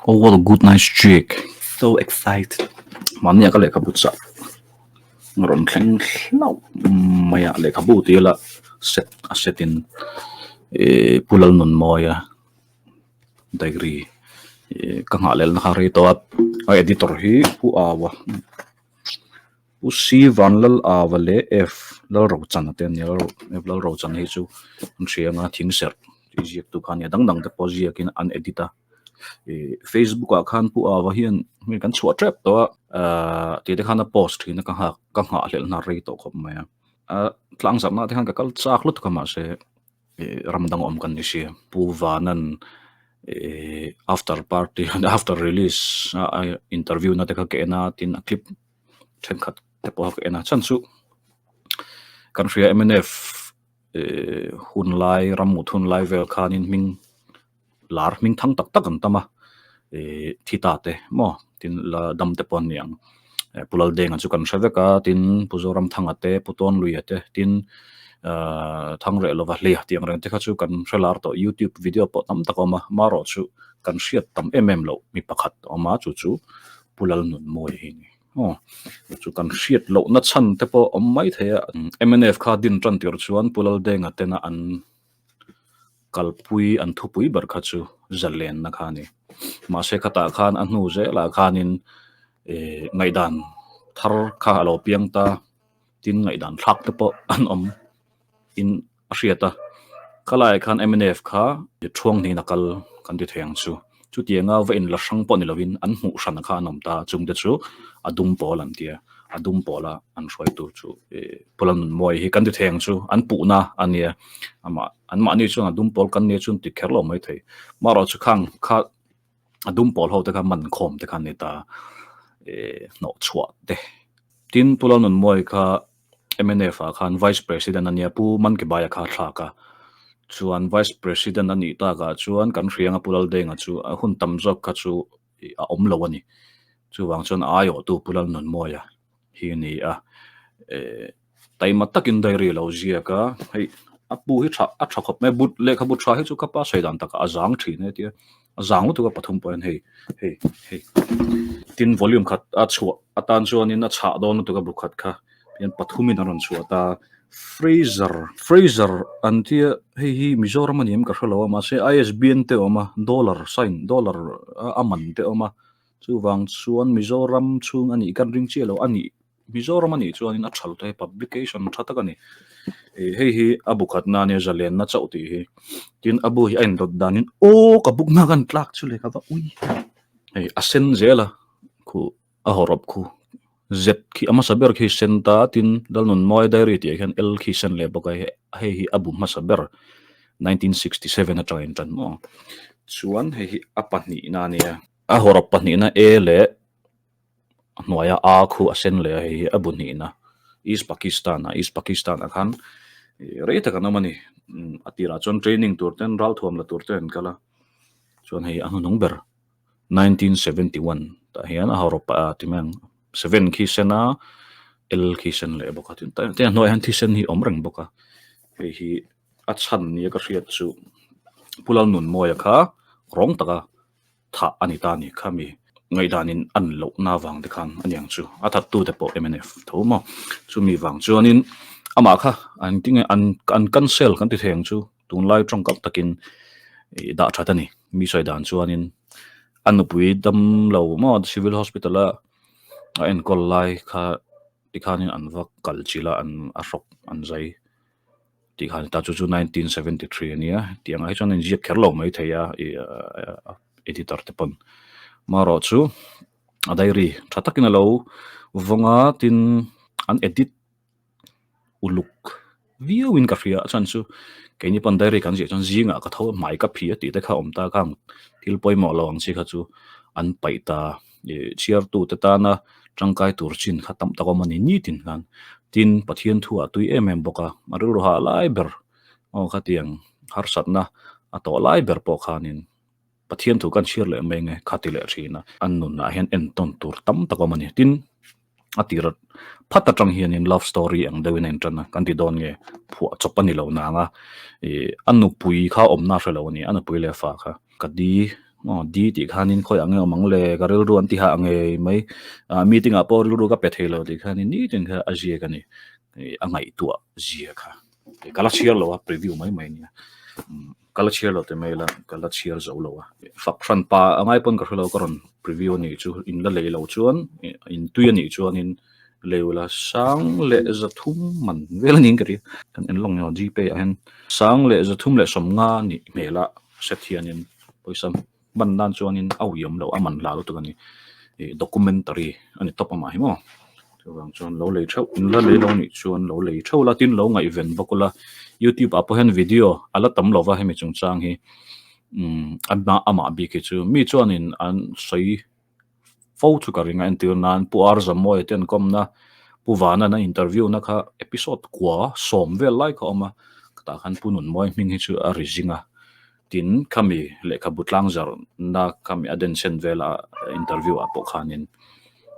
Oh, what a good nice streak. So excited. Mania ka le kabutsa. Ngaron keng lau. Maya le kabuti la setin pulal nun moya. Dagri kangalel nakari to at editor hi pu awa. Pu si van lal awa le f lal ro chan aten lal ro chan hi chu. Nsia nga ting ser. Ijek tu kan ya dang te pozi yakin an edita. Facebook akhan pu awa hian mi kan chua trap to ti de khana post hi na ka ha lel na rei to khop maya tlang sam na te khan ka kal chak lut ka ma se ramdang om kan ni se pu vanan after party and after release interview na te ka ke na tin a clip then khat te po ka na chan su kan ria MNF hun lai ramut hun lai vel khanin ming lar ming thang tak tak an tama thita te mo tin la dam te pon yang pulal deng an chu kan hraveka tin puzoram thanga te puton lui ate tin thang re lova le tiang reng te kha chu kan hrelar to YouTube video po tam takoma maro chu kan hriat tam lo mi pakhat oma chu chu pulal nun moi hi ni chu kan hriat lo na chan te po mai theya MNF kha din tran tir chuan pulal deng ate na an kalpui an thupui bar kha chu zalen na khani ma se khata khan an nu je la khanin ngai dan thar kha alo piang ta tin ngai dan thak te po an om in riata kalai khan MNF kha thuang ni nakal kan ti theng chu tianga ve in la sang pon lovin an mu ran kha nom ta chung de chu adum pol an tia adum pola an roi tu chu polan moi hi kan ti theng chu an pu na ania ama an ma ni chu adum pol kan ne chun ti kherlo mai thei maro chu khang kha adum pol ho te ka man khom te kan ni ta no chwa te tin pulan non moi kha MNF khan vice president ania pu man ke baya kha thla ka chuan vice president ani ta ka chuan kan rianga pulal denga chu a hun tam jok kha chu a om lo ani chu wang chuan ayo tu pulal non moya hi ni a taima takin diary lo zia ka hei apu hi a tha khop me but le kha but tha hi chu ka pa saidan tak azang thi ne tia azang tu ka pathum point hei tin volume khat a chua atan chuan in a cha don tu ka bu khat kha pian pathumin aron chua ta Fraser antia hi Mizoram anim ka hlo ma se ISBN te oma dollar aman te oma chu wang chuan Mizoram chung ani kan ring chelo ani Mizoram ani chuan in a thal te publication thatak ani hi abukhat na ne zalen na chauti hi tin abu hi ain dot danin o ka buk na kan tlak chu le ka ba ui asen zela khu a horop khu z ki ama saber ki senta tin dalnon moi diary ti khan l ki sen le boka he hi abu ma saber 1967 a train tan mo chuan he hi apani na ne a horop pani na e le noya a khu asen le he abu ni na East Pakistan khan reita kana mani atira chon training turten ral thom la turten kala chuan he anu number 1971 ta hian a horop a timang 7 ki sena l ki sen le boka tin te noi han thi sen hi omrang boka hi a chan ni ka riat chu pulal nun moya kha rong taka tha anita ni khami ngai danin an lo na wang de khan aniang chu a that tu te po MNF thomo chu mi wang chuanin ama kha an ting an cancel kan ti theng chu tun lai trong kap takin da thatani mi soi dan chuanin an pui dam lo mo civil hospital a en kol lai kha tikhanin an vak kal chila an arok an zai tikhan ta chu 1973 ania tiang ai chon ji kherlo mai theya editor te pon maro chu a diary thatakina lo vonga tin an edit uluk view in ka ria chan chu keini pon diary kan ji chon zinga ka tho mai ka phi ti te kha omta kang til poimo lo ang chi kha chu an paita chiar tu te ta na tangkai turchin khatam takomani ni tin kan tin pathian thu atui em boka marul ha lai ber o khatiang har satna ato lai ber po khanin pathian thu kan shir le menge khatile thina annun na hen en ton tur tam takomani tin atirat phata tang hian in love story ang dewin en tana kan ti don nge phu chopani lo na nga anu pui kha omna hre lo ni anu pui le fa kha kadi di ti khanin khoi ange mang le garil ruan ti ha ange mai meeting a por ru ka pethelo ti khanin ni tin kha azie ka ni angai tua zia kha kala chiar lo preview mai mai ni kala chiar lo te mai la kala chiar zo lo fak fran pa angai pon ka lo koron preview ni chu in la le lo chuan in tu ni chuan in leula sang le za thum man vel ning kari kan en long yo gp hen sang le za thum le som nga ni mela sethianin poisam ban dan chuan in au yom lo aman la lo to ni documentary ani top ma hi mo chuan chuan lo le thau in la le lo ni chuan lo le thau la tin lo ngai ven bokula youtube apo hen video ala tam lo wa hemi chung chang hi ama bi ke chu mi chuan in an sei fo chu ka ringa en tir nan pu ar zamoi ten kom na puwana na interview na kha episode kwa som vel lai kha oma ta khan punun moi ming hi chu a rizinga tin kami le kha butlang zar na kami aden sen vela interview apo khanin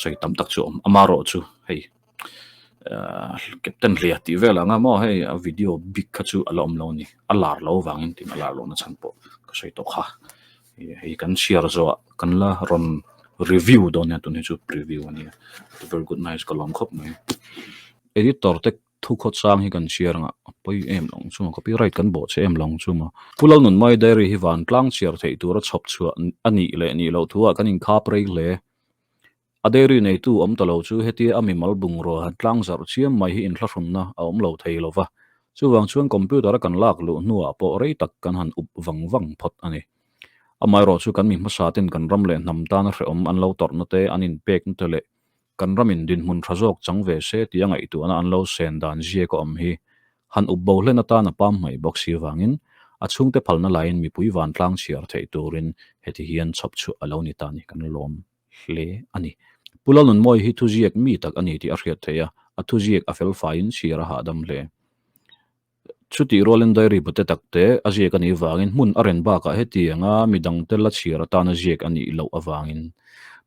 sei tam tak chu amaro chu hei captain lia ti vela nga mo hei a video big kha chu alom lo ni alar lo wangin tin alar lo na chanpo ka sei to kha hei kan share zo kan la ron review don ya tu ne chu preview ani very good nice kolom khop mai editor tek thu kho chang hi kan share nga poi em long chu copyright kan bo che em long chu ma pulal nun mai diary hi van tlang share thei tur chop chu ani le ni lo thua kan in kha prei le aderi nei tu om talo chu heti ami mal bung ro han tlang zar chiam mai hi in thla na om lo thei lo wa chu wang chuan computer kan lak lu nuwa po rei tak kan han up wang phot ani amai ro chu kan mi ma sa tin kan ram le nam ta na om an lo tor na te anin pek na tele kan ramin din mun thazok chang ve se ti angai tu ana an lo sen dan je ko om hi han up bo hlena ta na pam mai box hi wangin a chung te phalna lain mi pui wan tlang chiar thei turin heti hian chop chu alo ni ta ni kan lom hle ani pulalun moi hi thu jiek mi tak ani ti a hriat theya a thu jiek a fel fain chira ha dam hle chuti rolen diary bute takte ajiek ani wangin mun aren ba ka heti anga midang tel la chira ta na jiek ani lo awangin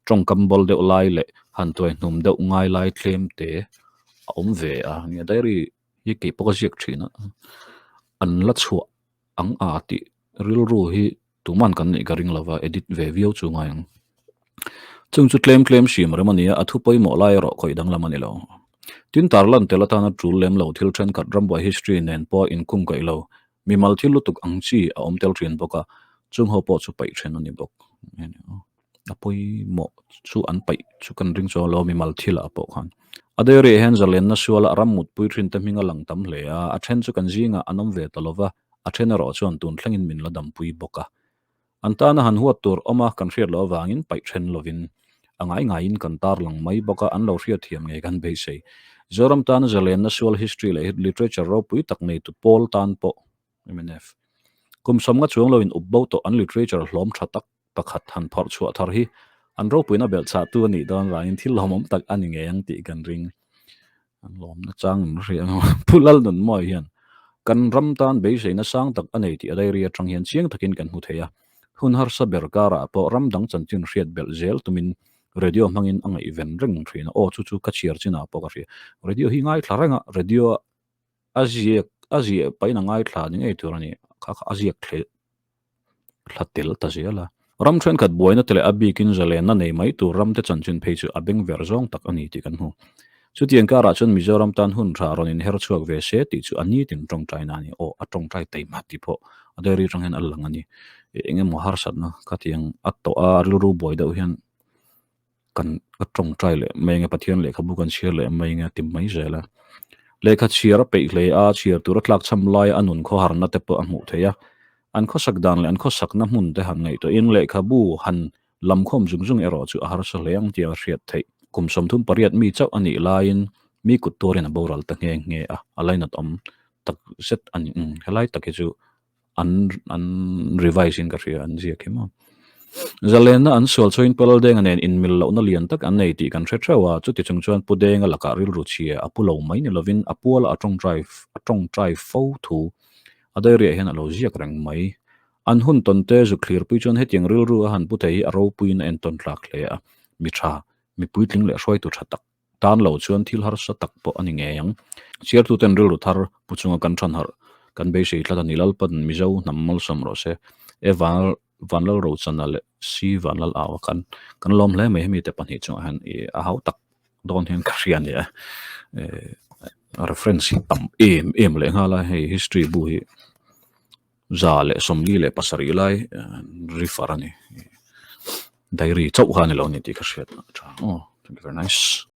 trong kambol de lai le han toy hnum de ngai lai thlem te om ve a ni diary hi ke poka jiek thina an la chu ang a ti ril ru hi tuman kan ni garing lova edit ve view chu ngai chung chu claim shim remania athu poi mo lai ro khoi dang lamani lo tin tarlan telatana trul lem lo thil thren kat ram boy history nen po in kum kai lo mi mal thil lutuk angchi a om tel thren boka chung ho po chu pai thren ani bok apoi mo chu an pai chu kan ring cho lo mi mal thil a po khan adere hen zalen na suala ram mut pui thren ta minga lang tam hle a then chu kan jinga anom ve talova a then ro chon tun thlengin min la dam pui boka antana han huat tur oma kan hriat lo wangin pai thren lovin angai in kan tar lang mai boka an lo hriat thiam nge kan be sei zoram tan zalen na sual history le literature ro pui tak nei tu pol tan po mnf kum somnga chuang lo in ubbo to an literature hlom thatak pakhat han phor chu thar hi an ro puina bel cha tu ni don wangin thil lomom tak ani nge yang ti kan ring an lom na chang riang pulal nun moi hian kan ram tan be sei na sang tak anei ti adai ria tang hian chiang takin kan hu theya hun har sa berkara po ram dang chan chin hriat bel zel tumin radio mangin anga event ring thrina o chu chu ka chiar china po ka ri radio hi ngai thlaranga radio azie paina ngai thla ni ngei turani kha azie khle thlatel ta zela ram thren khat boina tele abi kin zalen na nei mai tu ram te chan chin phei chu abeng verzong tak ani ti kan hu chu tiang ka ra chun mizoram tan hun ra ron in her chuak ve se ti chu ani tin tong trai na ni o atong trai tei ma ti pho aderi rang hen allang ani enge mo har sat na ka tiang atto a ru boy da hian kan atong trai le menga pathian le khabu kan share le menga tim mai zela le kha chiara pe le a chiar tur tlak cham lai anun kho har na te po amu theya an kho sak dan le an kho sak na mun te han ngai to in le khabu han lam khom jung ero chu a har sa leang tia hriat thei kum som thum pariat mi chau ani lain mi kut torin a boral ta nge a alaina tom tak set an helai tak chu an revising ka ria an zia kema zalena an sol choin pelal deng anen in mil lo na lian tak an nei ti kan threwa chu ti chung chuan pu deng laka ril ru chia apulo mai ni lovin apual atong drive fo thu adere hen alo ziak rang mai an hun ton te zu clear pu chon hetiang ril ru han pu thei aro puin en ton tlak le a mi tha mi puitling le hroi tu thatak tan lo chuan thil har sa tak po ani nge yang chiar tu ten ril ru thar puchunga kan than har kan be sei tla ni lal pan mi zo namal som ro se ewa vanlal ro chanal si vanlal awa kan lom hle me mi te pan hi chu han a hau tak don hen krian ya reference tam em le ngala hei history bu hi za le somli le pasari lai rifarani diary chau han lo ni ti ka hriat oh thank you very nice